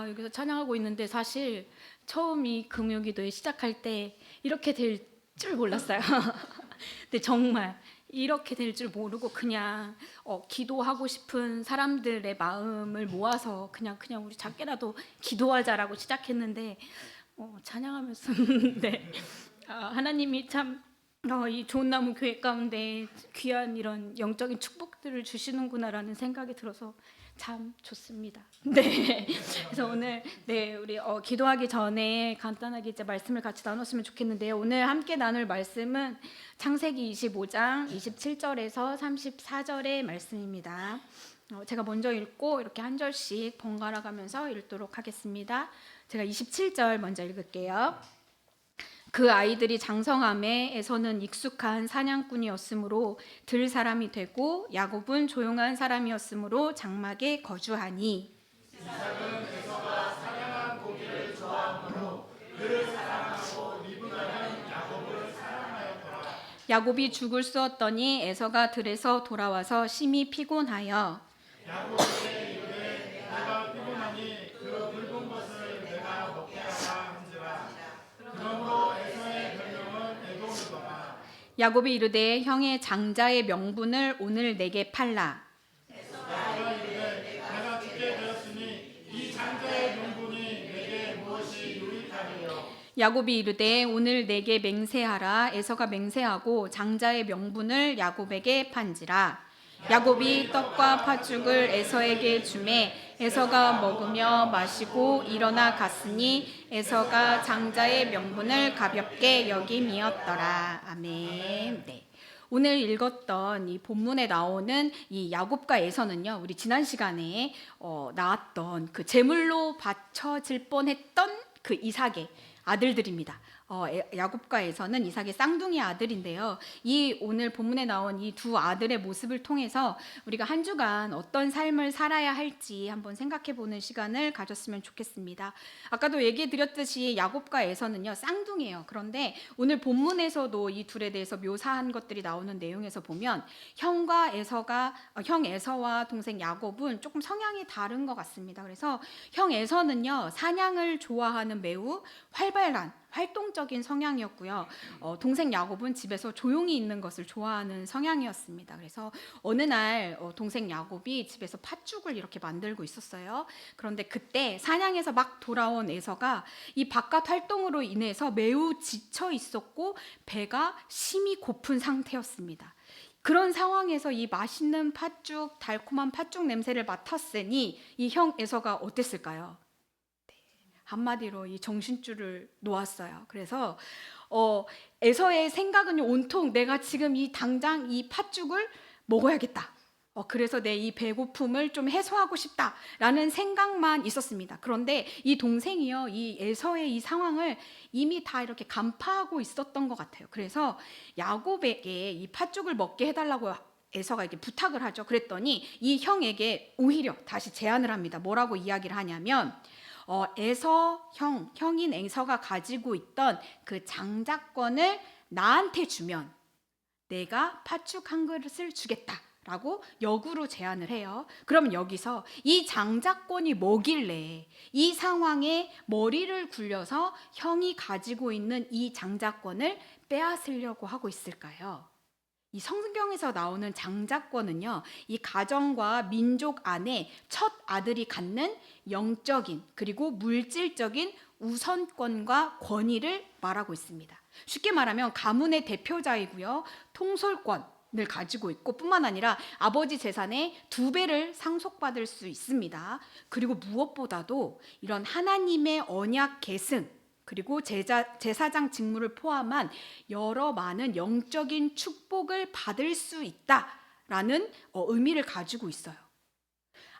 여기서 찬양하고 있는데 사실 처음 이 금요기도회 시작할 때 이렇게 될 줄 몰랐어요. 근데 정말 이렇게 될 줄 모르고 그냥 기도하고 싶은 사람들의 마음을 모아서 그냥 우리 작게라도 기도하자라고 시작했는데 찬양하면서 네. 하나님이 참 이 좋은 나무 교회 가운데 귀한 이런 영적인 축복들을 주시는구나라는 생각이 들어서 참 좋습니다. 네. 그래서 오늘 우리 기도하기 전에 간단하게 이제 말씀을 같이 나눴으면 좋겠는데요. 오늘 함께 나눌 말씀은 창세기 25장 27절에서 34절의 말씀입니다. 제가 먼저 읽고 이렇게 한 절씩 번갈아 가면서 읽도록 하겠습니다. 제가 27절 먼저 읽을게요. 그 아이들이 장성함에 에서는 익숙한 사냥꾼이었으므로 들 사람이 되고 야곱은 조용한 사람이었으므로 장막에 거주하니 이삭은 에서가 사냥한 고기를 좋아하므로 그를 사랑하고 리브가는 야곱을 사랑하였더라. 야곱이 죽을 쑤었더니 에서가 들에서 돌아와서 심히 피곤하여 야곱에게 이르되 내가 피곤하니 그 붉은 것을 내가 먹게 하라 한지라. 그러므로 에서의 별명은 에돔이더라. 야곱이 이르되 형의 장자의 명분을 오늘 내게 팔라. 에서가 이르되 내가 죽게 되었으니 이 장자의 명분이 내게 무엇이 유익하리요. 야곱이 이르되 오늘 내게 맹세하라. 에서가 맹세하고 장자의 명분을 야곱에게 판지라. 야곱이 떡과 팥죽을 에서에게 주매 에서가 먹으며 마시고 일어나 갔으니 에서가 장자의 명분을 가볍게 여김이었더라. 아멘. 네. 오늘 읽었던 이 본문에 나오는 이 야곱과 에서는요, 우리 지난 시간에 나왔던 그 제물로 바쳐질 뻔했던 그 이삭의 아들들입니다. 야곱과 에서는 이삭의 쌍둥이 아들인데요. 이 오늘 본문에 나온 이 두 아들의 모습을 통해서 우리가 한 주간 어떤 삶을 살아야 할지 한번 생각해 보는 시간을 가졌으면 좋겠습니다. 아까도 얘기해 드렸듯이 야곱과 에서는요, 쌍둥이에요. 그런데 오늘 본문에서도 이 둘에 대해서 묘사한 것들이 나오는 내용에서 보면 형 에서와 동생 야곱은 조금 성향이 다른 것 같습니다. 그래서 형 에서는요, 사냥을 좋아하는 매우 활발한 활동적인 성향이었고요. 동생 야곱은 집에서 조용히 있는 것을 좋아하는 성향이었습니다. 그래서 어느 날 동생 야곱이 집에서 팥죽을 이렇게 만들고 있었어요. 그런데 그때 사냥에서 막 돌아온 에서가 이 바깥 활동으로 인해서 매우 지쳐 있었고 배가 심히 고픈 상태였습니다. 그런 상황에서 이 맛있는 팥죽, 달콤한 팥죽 냄새를 맡았으니 이 형 에서가 어땠을까요? 한마디로 이 정신줄을 놓았어요. 그래서 에서의 생각은 온통 내가 지금 당장 이 팥죽을 먹어야겠다. 그래서 내 이 배고픔을 좀 해소하고 싶다라는 생각만 있었습니다. 그런데 이 동생이요, 이 에서의 이 상황을 이미 다 이렇게 간파하고 있었던 것 같아요. 그래서 야곱에게 이 팥죽을 먹게 해달라고 에서가 이렇게 부탁을 하죠. 그랬더니 이 형에게 오히려 다시 제안을 합니다. 뭐라고 이야기를 하냐면 형인 에서가 가지고 있던 그 장자권을 나한테 주면 내가 팥죽 한 그릇을 주겠다라고 역으로 제안을 해요. 그러면 여기서 이 장자권이 뭐길래 이 상황에 머리를 굴려서 형이 가지고 있는 이 장자권을 빼앗으려고 하고 있을까요? 이 성경에서 나오는 장자권은요, 이 가정과 민족 안에 첫 아들이 갖는 영적인 그리고 물질적인 우선권과 권위를 말하고 있습니다. 쉽게 말하면 가문의 대표자이고요, 통솔권을 가지고 있고 뿐만 아니라 아버지 재산의 2배를 상속받을 수 있습니다. 그리고 무엇보다도 이런 하나님의 언약 계승 그리고 제사장 직무를 포함한 여러 많은 영적인 축복을 받을 수 있다라는 의미를 가지고 있어요.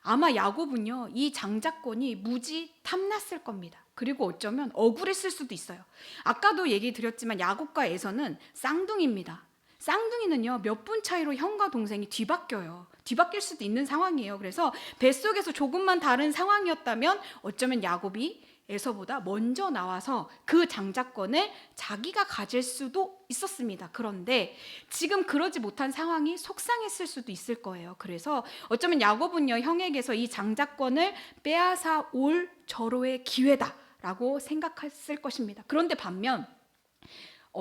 아마 야곱은요, 이 장자권이 무지 탐났을 겁니다. 그리고 어쩌면 억울했을 수도 있어요. 아까도 얘기 드렸지만 야곱과 에서는 쌍둥이입니다. 쌍둥이는요, 몇 분 차이로 형과 동생이 뒤바뀌어요. 뒤바뀔 수도 있는 상황이에요. 그래서 뱃속에서 조금만 다른 상황이었다면 어쩌면 야곱이 에서보다 먼저 나와서 그 장자권을 자기가 가질 수도 있었습니다. 그런데 지금 그러지 못한 상황이 속상했을 수도 있을 거예요. 그래서 어쩌면 야곱은요, 형에게서 이 장자권을 빼앗아 올 절호의 기회다라고 생각했을 것입니다. 그런데 반면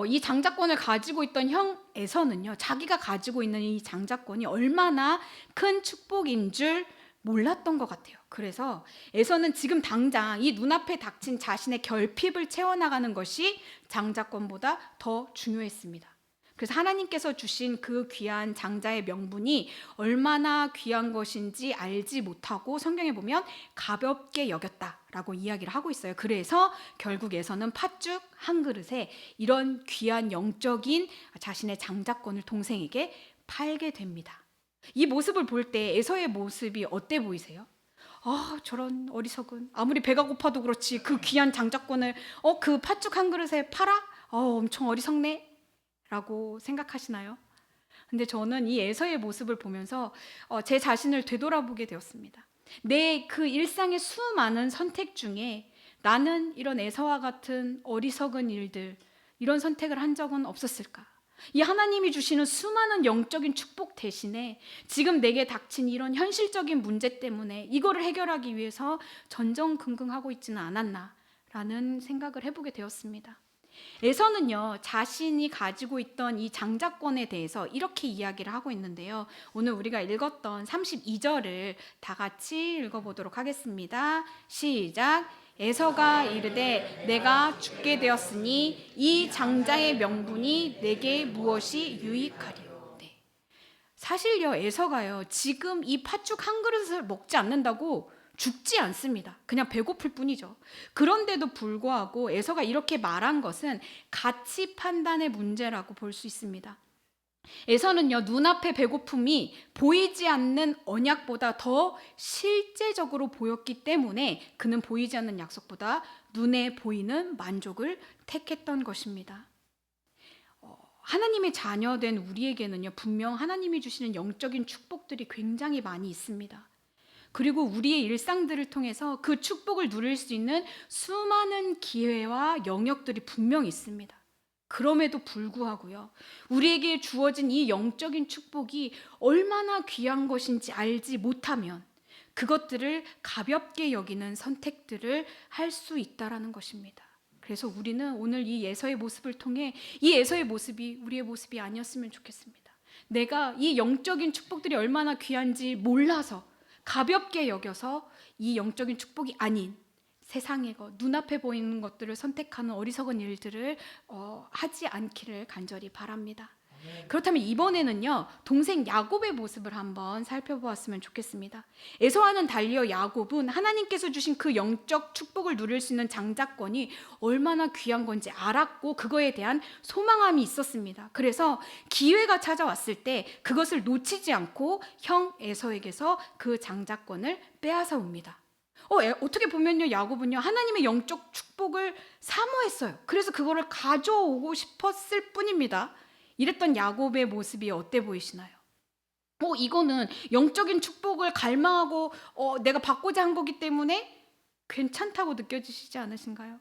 이 장자권을 가지고 있던 형 에서는요, 자기가 가지고 있는 이 장자권이 얼마나 큰 축복인 줄 몰랐던 것 같아요. 그래서 에서는 지금 당장 이 눈앞에 닥친 자신의 결핍을 채워나가는 것이 장자권보다 더 중요했습니다. 그래서 하나님께서 주신 그 귀한 장자의 명분이 얼마나 귀한 것인지 알지 못하고 성경에 보면 가볍게 여겼다라고 이야기를 하고 있어요. 그래서 결국에서는 팥죽 한 그릇에 이런 귀한 영적인 자신의 장자권을 동생에게 팔게 됩니다. 이 모습을 볼 때 에서의 모습이 어때 보이세요? 저런 어리석은, 아무리 배가 고파도 그렇지 그 귀한 장자권을 그 팥죽 한 그릇에 팔아? 엄청 어리석네 라고 생각하시나요? 근데 저는 이 에서의 모습을 보면서 제 자신을 되돌아보게 되었습니다. 내 그 일상의 수많은 선택 중에 나는 이런 에서와 같은 어리석은 일들, 이런 선택을 한 적은 없었을까? 이 하나님이 주시는 수많은 영적인 축복 대신에 지금 내게 닥친 이런 현실적인 문제 때문에 이거를 해결하기 위해서 전전긍긍하고 있지는 않았나라는 생각을 해보게 되었습니다. 에서는요, 자신이 가지고 있던 이 장자권에 대해서 이렇게 이야기를 하고 있는데요. 오늘 우리가 읽었던 32절을 다 같이 읽어보도록 하겠습니다. 시작. 에서가 이르되 내가 죽게 되었으니 이 장자의 명분이 내게 무엇이 유익하리요. 네. 사실요, 에서가요, 지금 이 팥죽 한 그릇을 먹지 않는다고 죽지 않습니다. 그냥 배고플 뿐이죠. 그런데도 불구하고 에서가 이렇게 말한 것은 가치 판단의 문제라고 볼 수 있습니다. 에서는요, 눈앞의 배고픔이 보이지 않는 언약보다 더 실제적으로 보였기 때문에 그는 보이지 않는 약속보다 눈에 보이는 만족을 택했던 것입니다. 하나님의 자녀된 우리에게는요, 분명 하나님이 주시는 영적인 축복들이 굉장히 많이 있습니다. 그리고 우리의 일상들을 통해서 그 축복을 누릴 수 있는 수많은 기회와 영역들이 분명히 있습니다. 그럼에도 불구하고요, 우리에게 주어진 이 영적인 축복이 얼마나 귀한 것인지 알지 못하면 그것들을 가볍게 여기는 선택들을 할 수 있다라는 것입니다. 그래서 우리는 오늘 이 에서의 모습을 통해 이 에서의 모습이 우리의 모습이 아니었으면 좋겠습니다. 내가 이 영적인 축복들이 얼마나 귀한지 몰라서 가볍게 여겨서 이 영적인 축복이 아닌 세상의 것, 눈앞에 보이는 것들을 선택하는 어리석은 일들을 하지 않기를 간절히 바랍니다. 그렇다면 이번에는요, 동생 야곱의 모습을 한번 살펴보았으면 좋겠습니다. 에서와는 달리어 야곱은 하나님께서 주신 그 영적 축복을 누릴 수 있는 장자권이 얼마나 귀한 건지 알았고 그거에 대한 소망함이 있었습니다. 그래서 기회가 찾아왔을 때 그것을 놓치지 않고 형 에서에게서 그 장자권을 빼앗아 옵니다. 어떻게 보면요, 야곱은요, 하나님의 영적 축복을 사모했어요. 그래서 그거를 가져오고 싶었을 뿐입니다. 이랬던 야곱의 모습이 어때 보이시나요? 이거는 영적인 축복을 갈망하고 내가 받고자 한 거기 때문에 괜찮다고 느껴지시지 않으신가요?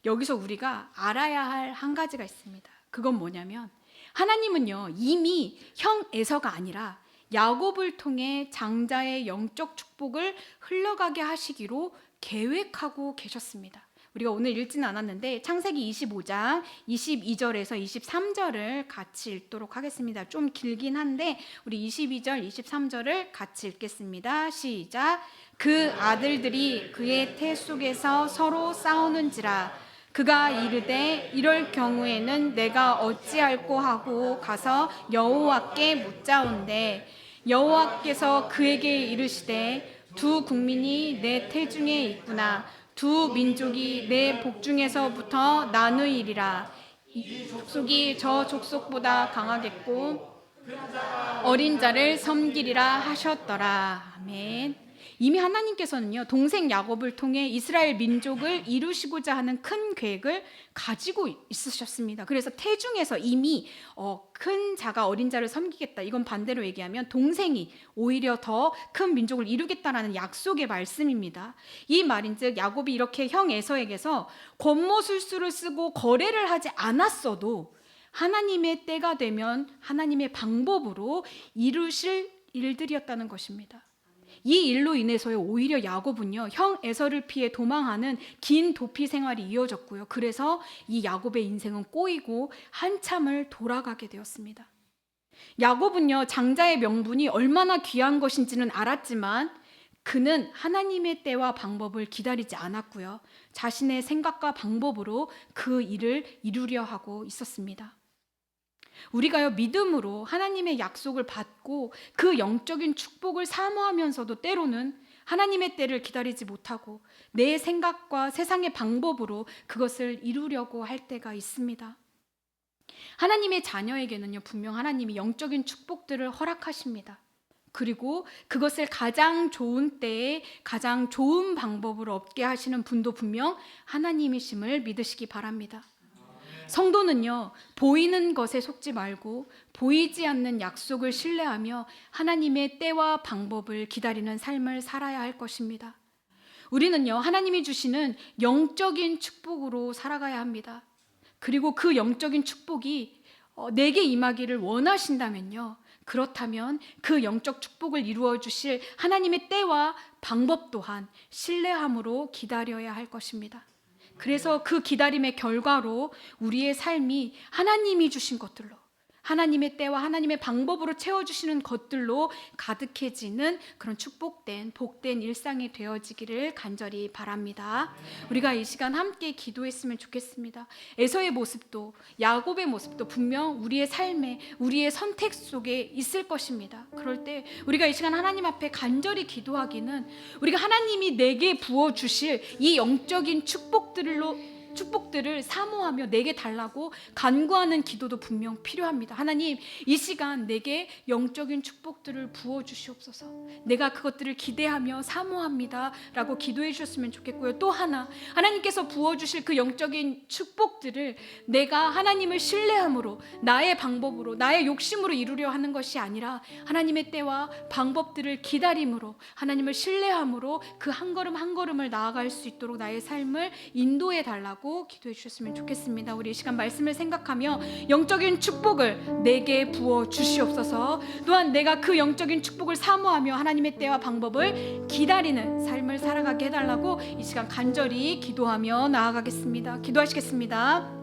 여기서 우리가 알아야 할 한 가지가 있습니다. 그건 뭐냐면 하나님은요, 이미 형 에서가 아니라 야곱을 통해 장자의 영적 축복을 흘러가게 하시기로 계획하고 계셨습니다. 우리가 오늘 읽지는 않았는데 창세기 25장 22절에서 23절을 같이 읽도록 하겠습니다. 좀 길긴 한데 우리 22절 23절을 같이 읽겠습니다. 시작. 그 아들들이 그의 태 속에서 서로 싸우는지라 그가 이르되 이럴 경우에는 내가 어찌할꼬 하고 가서 여호와께 묻자온대 여호와께서 그에게 이르시되 두 국민이 내 태중에 있구나 두 민족이 내 복중에서부터 나누이리라 이 족속이 저 족속보다 강하겠고 어린 자를 섬기리라 하셨더라. 아멘. 이미 하나님께서는요, 동생 야곱을 통해 이스라엘 민족을 이루시고자 하는 큰 계획을 가지고 있으셨습니다. 그래서 태중에서 이미 큰 자가 어린 자를 섬기겠다. 이건 반대로 얘기하면 동생이 오히려 더 큰 민족을 이루겠다라는 약속의 말씀입니다. 이 말인즉 야곱이 이렇게 형 에서에게서 권모술수를 쓰고 거래를 하지 않았어도 하나님의 때가 되면 하나님의 방법으로 이루실 일들이었다는 것입니다. 이 일로 인해서요, 오히려 야곱은요, 형 에서를 피해 도망하는 긴 도피 생활이 이어졌고요. 그래서 이 야곱의 인생은 꼬이고 한참을 돌아가게 되었습니다. 야곱은요, 장자의 명분이 얼마나 귀한 것인지는 알았지만 그는 하나님의 때와 방법을 기다리지 않았고요, 자신의 생각과 방법으로 그 일을 이루려 하고 있었습니다. 우리가요, 믿음으로 하나님의 약속을 받고 그 영적인 축복을 사모하면서도 때로는 하나님의 때를 기다리지 못하고 내 생각과 세상의 방법으로 그것을 이루려고 할 때가 있습니다. 하나님의 자녀에게는요, 분명 하나님이 영적인 축복들을 허락하십니다. 그리고 그것을 가장 좋은 때에 가장 좋은 방법으로 얻게 하시는 분도 분명 하나님이심을 믿으시기 바랍니다. 성도는요, 보이는 것에 속지 말고 보이지 않는 약속을 신뢰하며 하나님의 때와 방법을 기다리는 삶을 살아야 할 것입니다. 우리는요, 하나님이 주시는 영적인 축복으로 살아가야 합니다. 그리고 그 영적인 축복이 내게 임하기를 원하신다면요, 그렇다면 그 영적 축복을 이루어 주실 하나님의 때와 방법 또한 신뢰함으로 기다려야 할 것입니다. 그래서 그 기다림의 결과로 우리의 삶이 하나님이 주신 것들로, 하나님의 때와 하나님의 방법으로 채워주시는 것들로 가득해지는 그런 축복된 복된 일상이 되어지기를 간절히 바랍니다. 우리가 이 시간 함께 기도했으면 좋겠습니다. 에서의 모습도 야곱의 모습도 분명 우리의 삶에, 우리의 선택 속에 있을 것입니다. 그럴 때 우리가 이 시간 하나님 앞에 간절히 기도하기는 우리가 하나님이 내게 부어주실 이 영적인 축복들을 사모하며 내게 달라고 간구하는 기도도 분명 필요합니다. 하나님, 이 시간 내게 영적인 축복들을 부어주시옵소서. 내가 그것들을 기대하며 사모합니다 라고 기도해 주셨으면 좋겠고요. 또 하나, 하나님께서 부어주실 그 영적인 축복들을 내가 하나님을 신뢰함으로, 나의 방법으로, 나의 욕심으로 이루려 하는 것이 아니라 하나님의 때와 방법들을 기다림으로, 하나님을 신뢰함으로 그 한 걸음 한 걸음을 나아갈 수 있도록 나의 삶을 인도해 달라고 기도해 주셨으면 좋겠습니다. 우리 이 시간 말씀을 생각하며 영적인 축복을 내게 부어 주시옵소서. 또한 내가 그 영적인 축복을 사모하며 하나님의 때와 방법을 기다리는 삶을 살아가게 해달라고 이 시간 간절히 기도하며 나아가겠습니다. 기도하시겠습니다.